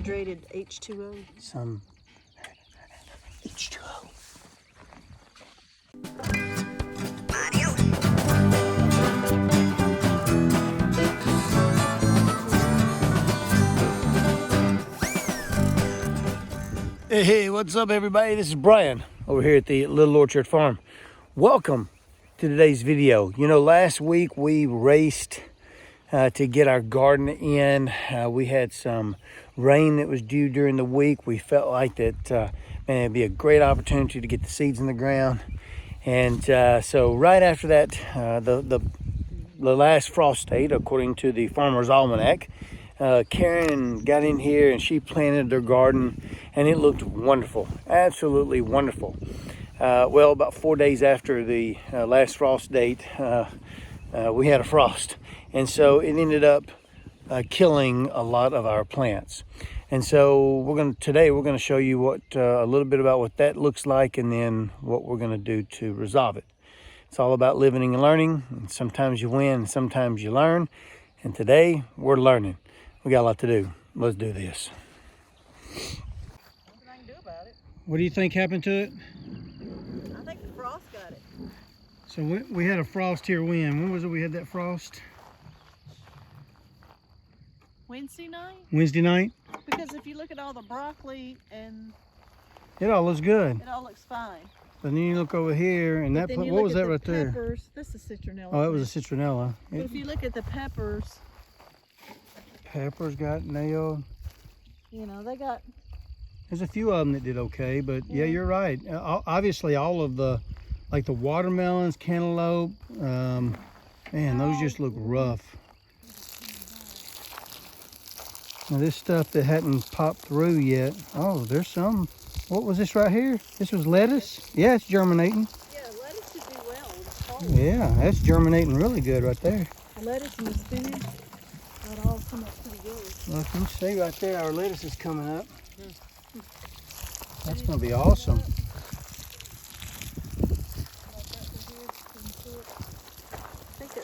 hydrated H2O. Some H2O. Hey, what's up everybody? This is Brian over here at the Little Orchard Farm. Welcome to today's video. You know, last week we raced to get our garden in. We had some rain that was due during the week. We felt like that man, it'd be a great opportunity to get the seeds in the ground. And so right after that, the last frost date, according to the Farmer's Almanac, Karen got in here and she planted her garden, and it looked wonderful, absolutely wonderful. Well, about 4 days after the last frost date, we had a frost, and so it ended up killing a lot of our plants. And so today we're gonna show you what a little bit about what that looks like, and then what we're gonna do to resolve it. It's all about living and learning. And sometimes you win, sometimes you learn. And today we're learning. We got a lot to do. Let's do this. Nothing I can do about it. What do you think happened to it? I think the frost got it. So we had a frost here when was it we had that frost? Wednesday night? Wednesday night? Because if you look at all the broccoli and It all looks good. it all looks fine. But then you look over here and that, Then you what look was at that the right there? peppers. This is citronella. Oh, that was a citronella. But if you look at the peppers, Peppers got nailed. you know, they got, There's a few of them that did okay, but yeah, you're right. Obviously all of the, like the watermelons, cantaloupe, man, those just look rough. Now this stuff that hadn't popped through yet. Oh, there's some. What was this right here? This was lettuce? Yeah, it's germinating. yeah, lettuce should do well with the fall. Yeah, that's germinating really good right there. The lettuce and the spinach, that all come up pretty good. Well, you can see right there, our lettuce is coming up. That's gonna be awesome.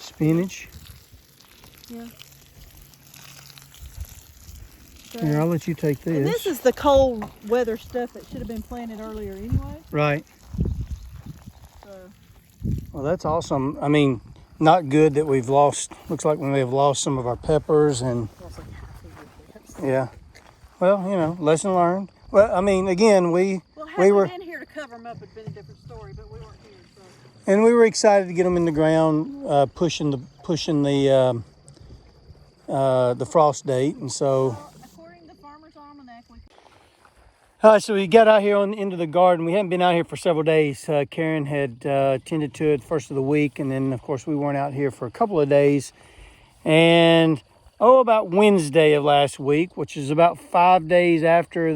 Spinach. Yeah. Here, I'll let you take this. And this is the cold weather stuff that should have been planted earlier anyway. Right. So. Well, that's awesome. I mean, not good that we've lost, looks like we may have lost some of our peppers and, yeah. Well, you know, lesson learned. Well, I mean, again, we were been here to cover them up, it'd been a different story, but we weren't here, so. and we were excited to get them in the ground, pushing the frost date, and so. Well, according to the Farmer's Almanac, All right, so we got out here into the garden. We hadn't been out here for several days. Karen had tended to it first of the week, and then of course we weren't out here for a couple of days. And about Wednesday of last week, which is about 5 days after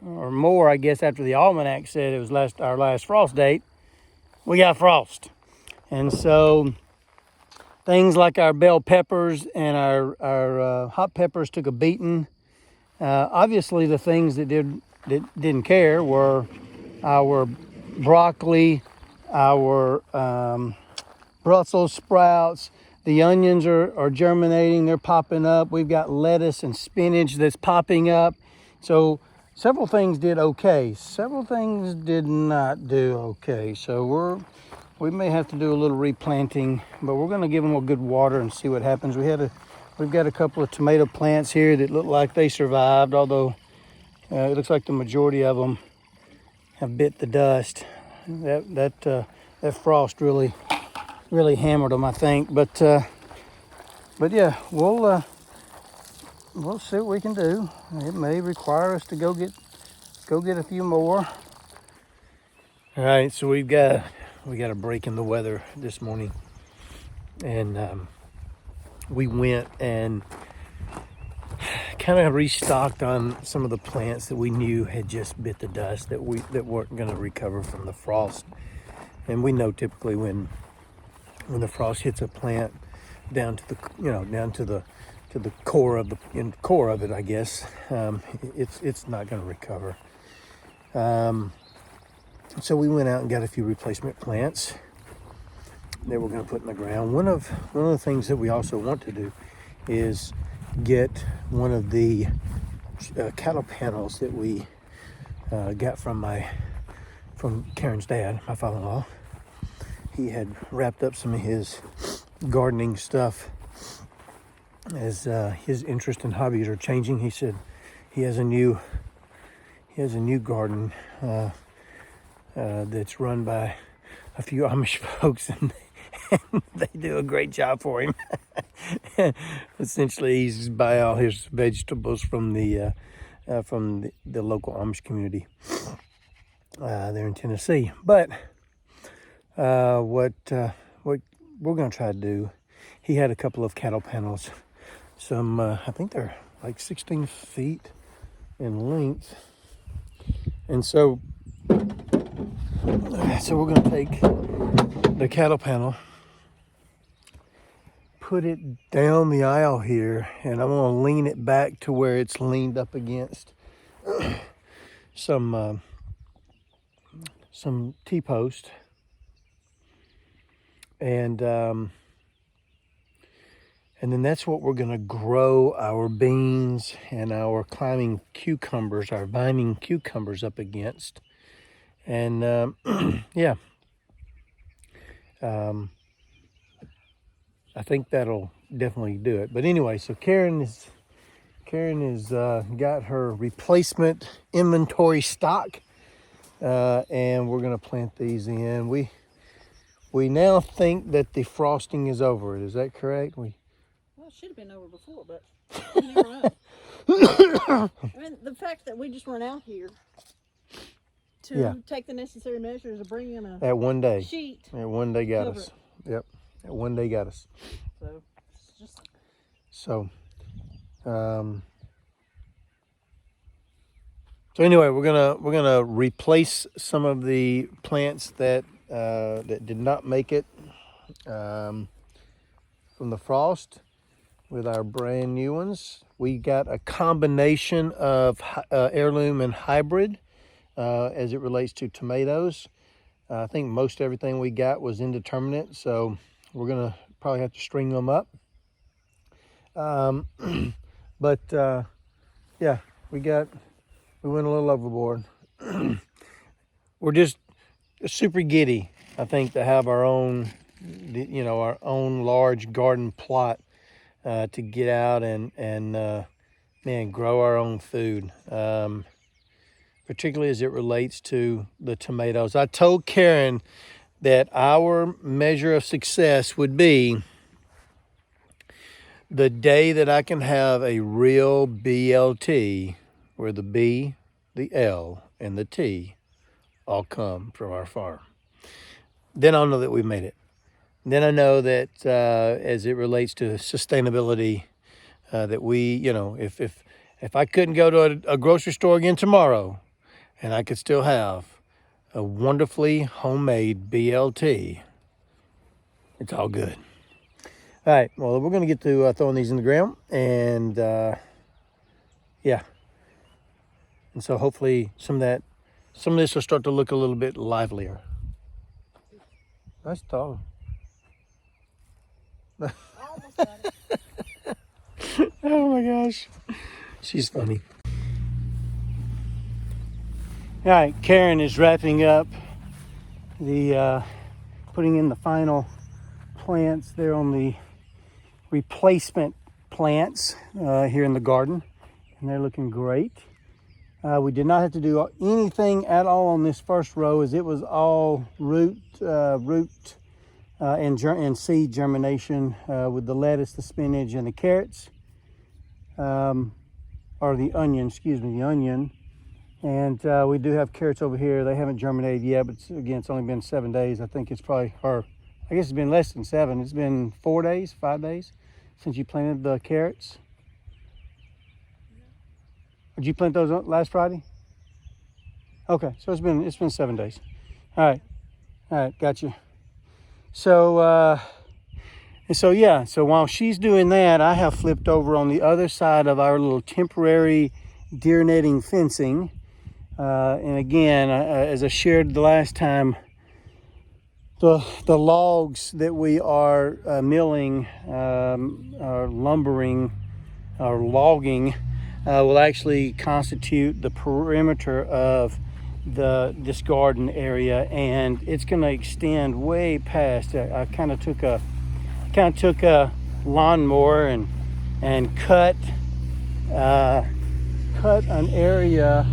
or more, I guess, after the almanac said it was our last frost date, we got frost. And so things like our bell peppers and our hot peppers took a beating. Obviously, the things that didn't care were our broccoli, our Brussels sprouts. The onions are germinating, they're popping up. We've got lettuce and spinach that's popping up. So several things did okay. Several things did not do okay. So we may have to do a little replanting, but we're gonna give them a good water and see what happens. We've got a couple of tomato plants here that look like they survived, although it looks like the majority of them have bit the dust. That frost really hammered them, I think. But yeah, we'll see what we can do. It may require us to go get a few more. All right, so we got a break in the weather this morning, and we went and kind of restocked on some of the plants that we knew had just bit the dust, that weren't going to recover from the frost. And we know typically when the frost hits a plant down to the core of it, I guess, it's not going to recover. So we went out and got a few replacement plants that we're going to put in the ground. One of the things that we also want to do is get one of the cattle panels that we got from Karen's dad, my father-in-law. He had wrapped up some of his gardening stuff as his interest and hobbies are changing. He said he has a new garden that's run by a few Amish folks, and they do a great job for him. Essentially, he's buy all his vegetables from the local Amish community there in Tennessee. But what we're going to try to do, he had a couple of cattle panels, some I think they're like 16 feet in length, and so we're going to take the cattle panel, put it down the aisle here, and I'm going to lean it back to where it's leaned up against some T-post, and then that's what we're going to grow our beans and our climbing cucumbers, our vining cucumbers up against. And yeah, I think that'll definitely do it. But anyway, so Karen has got her replacement inventory stock, and we're going to plant these in. We now think that the frosting is over. Is that correct? Well, it should have been over before, but you never know. I mean, the fact that we just weren't out here to take the necessary measures of bringing in that one day sheet. That one day got us. Yep, that one day got us. So it's just so anyway, we're gonna replace some of the plants that did not make it from the frost with our brand new ones. We got a combination of heirloom and hybrid as it relates to tomatoes. I think most everything we got was indeterminate, so we're gonna probably have to string them up. But yeah, we went a little overboard. We're just super giddy, I think, to have our own, our own large garden plot to get out and grow our own food. Particularly as it relates to the tomatoes. I told Karen that our measure of success would be the day that I can have a real BLT, where the B, the L, and the T all come from our farm. Then I'll know that we made it. Then I know that as it relates to sustainability, that we, if I couldn't go to a grocery store again tomorrow, and I could still have a wonderfully homemade BLT, it's all good. All right, well, we're going to get to throwing these in the ground, and yeah. And so hopefully some of this will start to look a little bit livelier. Nice dog. Oh my gosh, she's funny. All right, Karen is wrapping up the putting in the final plants there on the replacement plants here in the garden, and they're looking great. We did not have to do anything at all on this first row, as it was all root and seed germination with the lettuce, the spinach, and the carrots, or the onion, the onion. And we do have carrots over here. They haven't germinated yet, but again, it's only been 7 days. I think it's probably, or I guess it's been less than 7. It's been 5 days since you planted the carrots. Did you plant those last Friday? Okay, so it's been 7 days. All right, gotcha. So so while she's doing that, I have flipped over on the other side of our little temporary deer netting fencing. And again, as I shared the last time, the logs that we are milling, or lumbering, or logging, will actually constitute the perimeter of this garden area, and it's going to extend way past. I kind of took a lawnmower and cut an area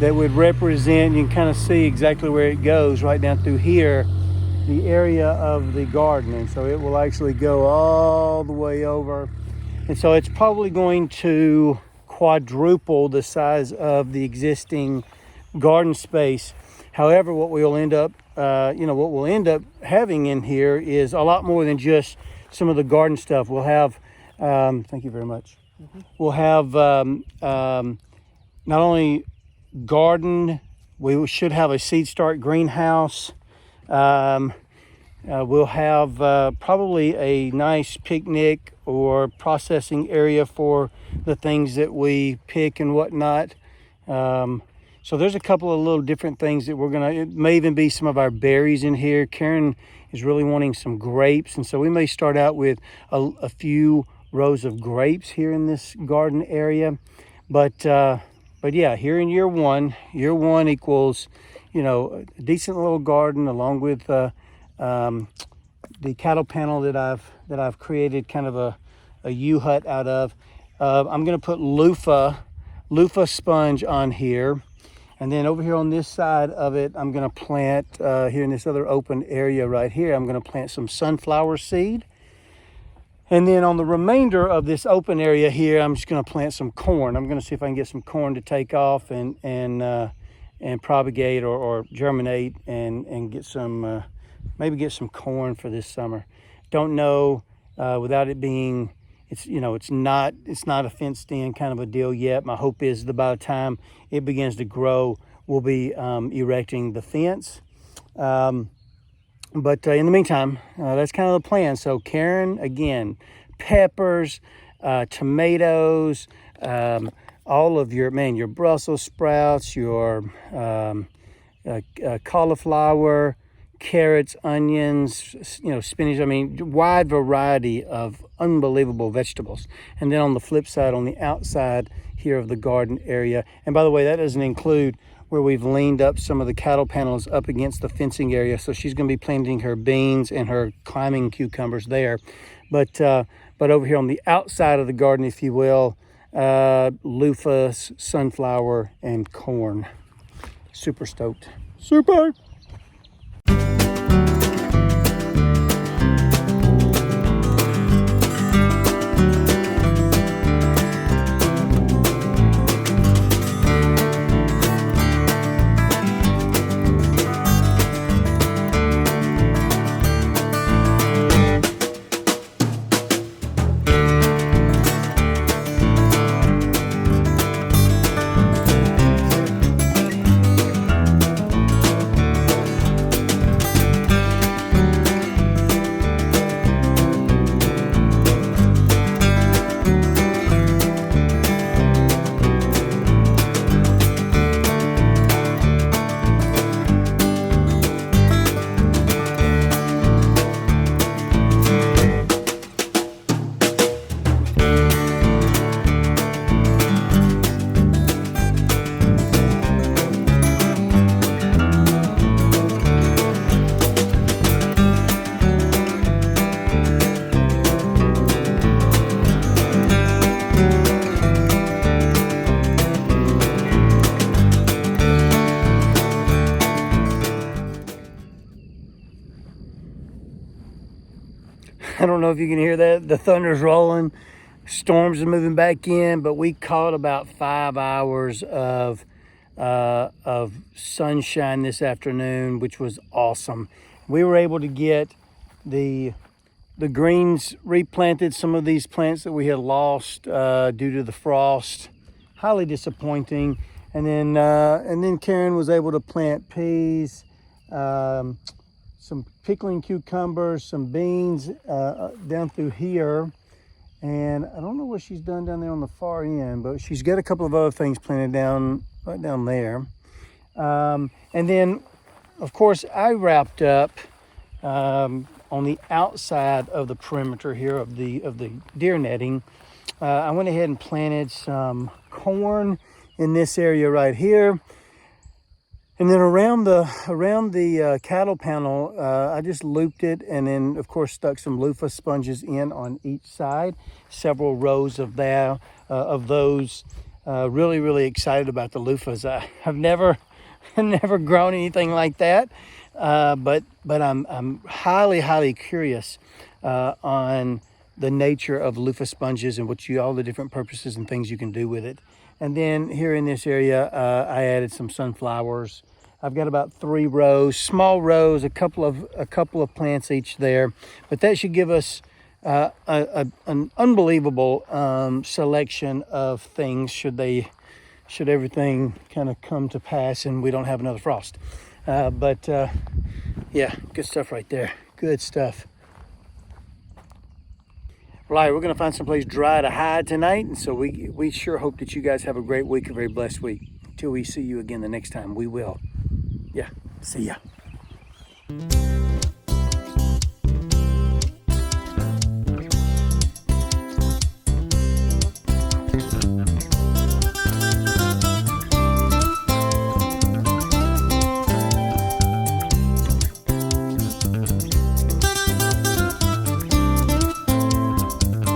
that would represent. You can kind of see exactly where it goes right down through here, the area of the garden, and so it will actually go all the way over, and so it's probably going to quadruple the size of the existing garden space. However, what we'll end up having in here is a lot more than just some of the garden stuff. We'll have thank you very much. We'll have not only garden, we should have a seed start greenhouse. We'll have probably a nice picnic or processing area for the things that we pick and whatnot. So there's a couple of little different things that it may even be some of our berries in here. Karen is really wanting some grapes, and so we may start out with a few rows of grapes here in this garden area. But yeah, here in year one equals, a decent little garden, along with the cattle panel that I've created kind of a U-hut out of. I'm going to put loofah sponge on here, and then over here on this side of it, I'm going to plant here in this other open area right here, I'm going to plant some sunflower seed. And then on the remainder of this open area here, I'm just going to plant some corn. I'm going to see if I can get some corn to take off and propagate or germinate and get some maybe get some corn for this summer. Don't know without it being it's not a fenced in kind of a deal yet. My hope is that by the time it begins to grow, we'll be erecting the fence. But in the meantime, that's kind of the plan. So Karen, again, peppers, tomatoes, all of your Brussels sprouts, your cauliflower, carrots, onions, spinach. I mean, wide variety of unbelievable vegetables. And then on the flip side, on the outside here of the garden area, and by the way, that doesn't include where we've leaned up some of the cattle panels up against the fencing area. So she's going to be planting her beans and her climbing cucumbers there. But over here on the outside of the garden, if you will, loofah, sunflower, and corn. Super stoked. Super! I don't know if you can hear that. The thunder's rolling. Storms are moving back in, but we caught about 5 hours of sunshine this afternoon, which was awesome. We were able to get the greens replanted, some of these plants that we had lost due to the frost. Highly disappointing. And then Karen was able to plant peas, some pickling cucumbers, some beans down through here. And I don't know what she's done down there on the far end, but she's got a couple of other things planted right down there. And then, of course, I wrapped up on the outside of the perimeter here of the deer netting. I went ahead and planted some corn in this area right here. And then around the cattle panel, I just looped it, and then of course stuck some loofah sponges in on each side, several rows of those. Really excited about the loofahs. I've never grown anything like that, but I'm highly curious on the nature of loofah sponges and all the different purposes and things you can do with it. And then here in this area, I added some sunflowers. I've got about 3 rows, small rows, a couple of plants each there, but that should give us an unbelievable selection of things should everything kind of come to pass and we don't have another frost. Yeah, good stuff right there. Good stuff. Right, we're gonna find someplace dry to hide tonight, and so we sure hope that you guys have a great week, a very blessed week. Till we see you again the next time, we will. Yeah, see ya.